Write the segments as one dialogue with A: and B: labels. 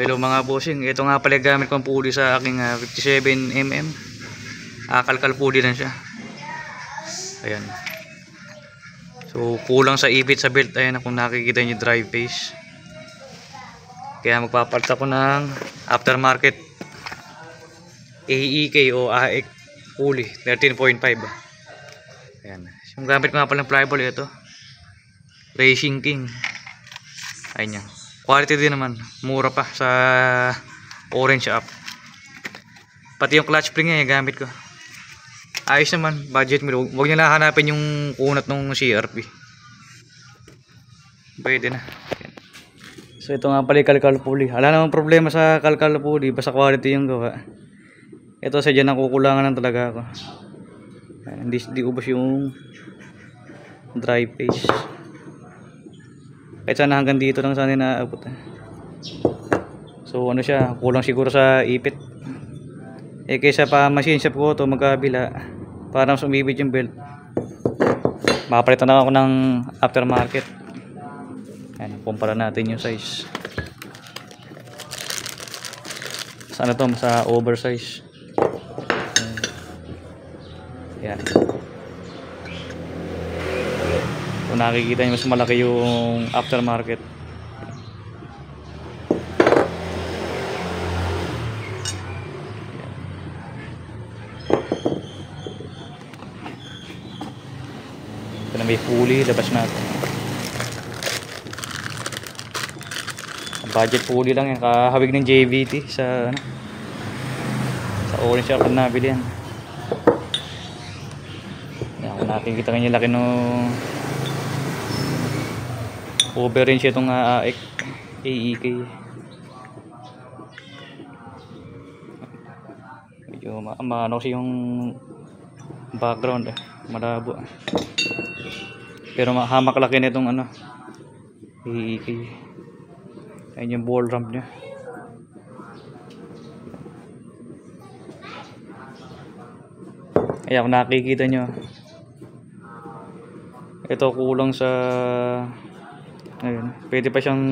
A: Hello mga bossing, ito nga pala gamit kong pulley sa aking 57mm. Kalkal pulley lang siya. Ayan. So kulang sa ipit sa belt. Ayan kung nakikita nyo, drive phase. Kaya magpapalit ako ng aftermarket AEK o AEK pulley 13.5. Ayan. Yung gamit ko nga pala ng pliable, ito Racing King. Ayan yan. Quality din naman, mura pa sa Orange app. Pati yung clutch spring niya gamit ko. Ayos naman, budget mo. Huwag niyo na hanapin yung kunat ng CRP. Pwede na. So ito nga pala yung kalkal pulley. Wala namang problema sa kalkal pulley, basta quality yung gawa. Ito sadya nakukulangan lang talaga ako. Hindi ubos yung drive phase. Kahit sana hanggang dito lang sana naabot. So ano siya, kulang siguro sa ipit. Kaysa pa machine shop ko ito magkabila, parang sumibit yung belt. Makapalitan na ako ng aftermarket. Ayan, kumpara natin yung size. Sa ano to, sa oversize. Ayan. Kung nakikita nyo, mas malaki yung aftermarket. Ito na may pulley, labas natin. Budget pulley lang yan, kahawig ng JVT sa ano, sa Orange App na nabili yan. Yan, kung nakikita nyo yung laki nung over-range itong AEK. Medyo ano kasi yung background malabo. Pero hamak laki na itong ano AEK. Ayun yung ball ramp nya. Ayan, kung nakikita nyo, ito kulang sa ayun, pwede pa siyang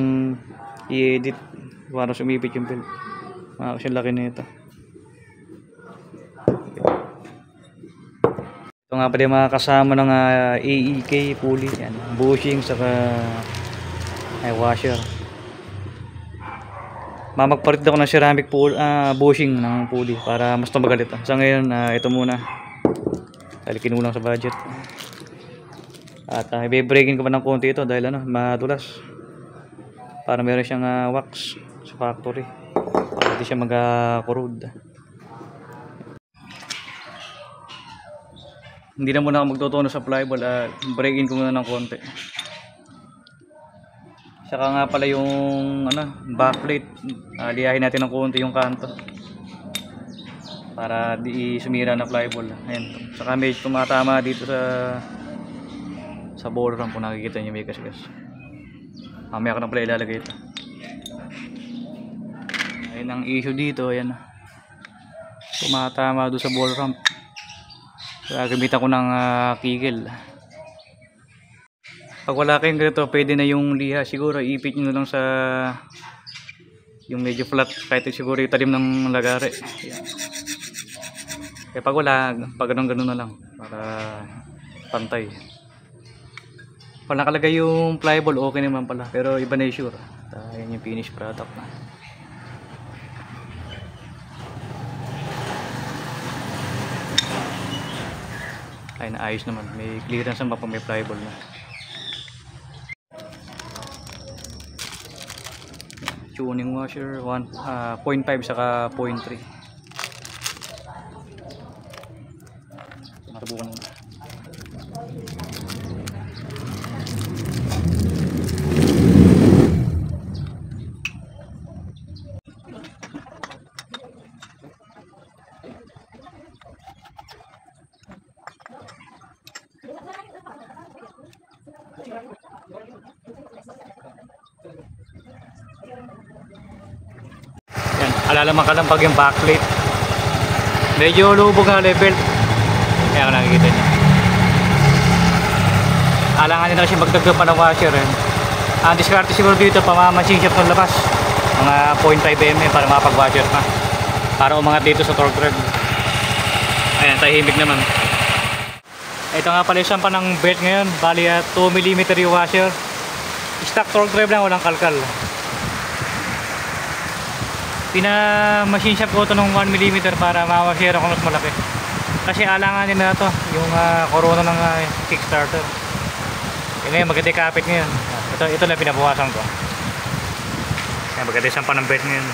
A: i-edit para sumipit yung belt. Kasi laki na ito. Ito nga pala yung mga kasama ng AEK pulley. Yan, bushing saka washer. Mamagpalit ako ng ceramic bushing ng pulley para mas tumagal ito. Sa ngayon ito muna dahil kinulang sa budget. At i-breakin ko pa ng konti ito dahil madulas. Para meron siyang wax sa factory. Para hindi siya mag-corrode. Hindi na muna ako magtutuno sa pliable. Breakin ko muna ng konti. Saka nga pala yung backplate. Liyahin natin ng konti yung kanto. Para di sumira na pliable. Ayan. Saka medyo tumatama dito sa ball ramp kung nakikita nyo may kasgas. Mamaya ko na pala ilalagay ito. Ayun ang issue dito, ayan. Tumatama doon sa ball ramp. Gagamitan ko ng kigel. Pag wala kayong ganito, pwede na yung liha. Siguro ipit nyo lang sa yung medyo flat, kahit siguro yung talim ng lagari. Ayan. Kaya pag wala, pag ganun na lang para pantay. Pag nakalagay yung pliable, okay naman pala. Pero iba na yung sure. Ayan yung finished product na. Ay, naayos naman. May clearance naman pag may pliable na. Tuning washer, 0.5 saka 0.3. Nakabukan naman. Yan, alalaman ka lang pag yung backplate medyo lubog na level. Kaya kung nakikita nyo, alangan nila kasi magdagdag pa ng washer. Ang diskarte siguro dito, pamamasin siya ng labas. Mga 0.5 mm para mapag-washer pa. Para umangat dito sa torque drive. Ayan, tahimik naman. Ito nga pala isang pa ng belt ngayon. Bali 2 mm yung washer. Stock torque drive lang, walang kalkal. Pina-machine shop ko ito ng 1 mm para ma-washer ako mas malaki. Kasi alanganin na ito, yung corona ng kickstarter. Ngayon magde-decapit ngayon. Ito na pinabawasan ko. Kaya magde-isang pa ng belt ngayon.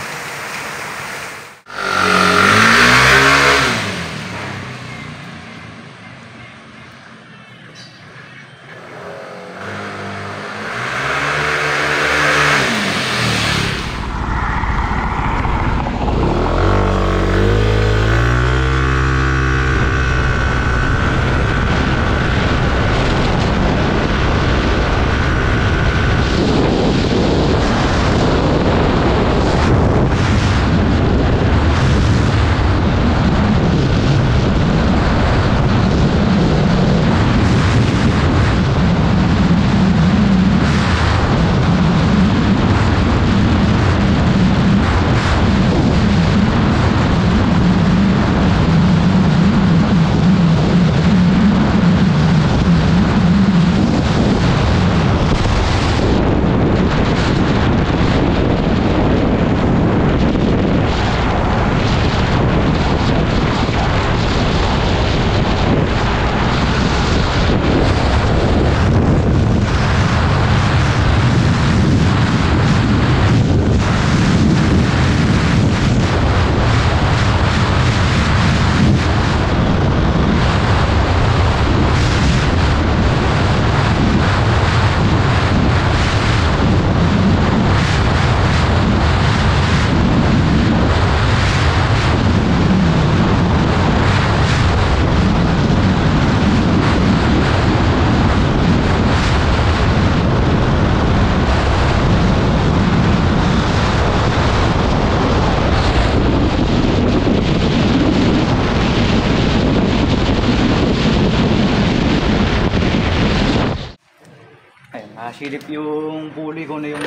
A: Silip yung pulley ko na yung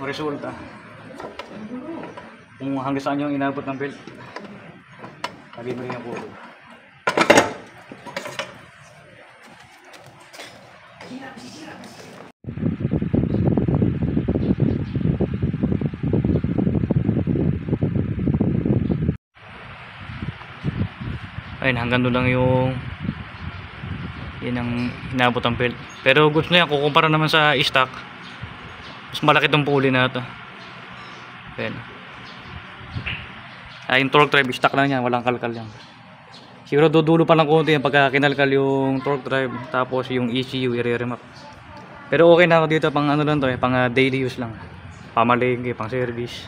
A: resulta. Kung hanggang saan yung inabot ng belt. Lagay mo rin yung pulley. Ayun, hanggang doon lang yung yan ang inabot ang belt. Pero goods na yan, kukumpara naman sa stock, mas malaki itong pulley na ito. Ayan. Yung torque drive, stock lang yan, walang kalkal yan. Siguro dudulo pa lang konti yan pagka kinalkal yung torque drive. Tapos yung ECU, i-remap. Pero okay na ako dito, pang ano lang to, pang daily use lang. Pamalengke, pang service.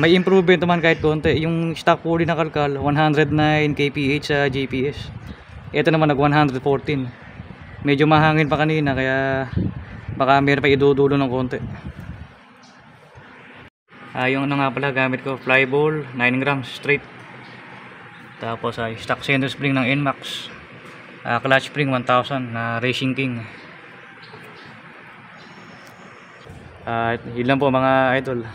A: May improvement naman kahit konti. Yung stock pulley na kalkal, 109 kph sa GPS. Ito naman nag 114. Medyo mahangin pa kanina kaya baka meron pa idudulo ng konti. Yung ano nga pala gamit ko, fly ball 9 grams straight. Tapos stock center spring ng NMAX. Clutch spring 1000 na Racing King. Yun lang po mga idol.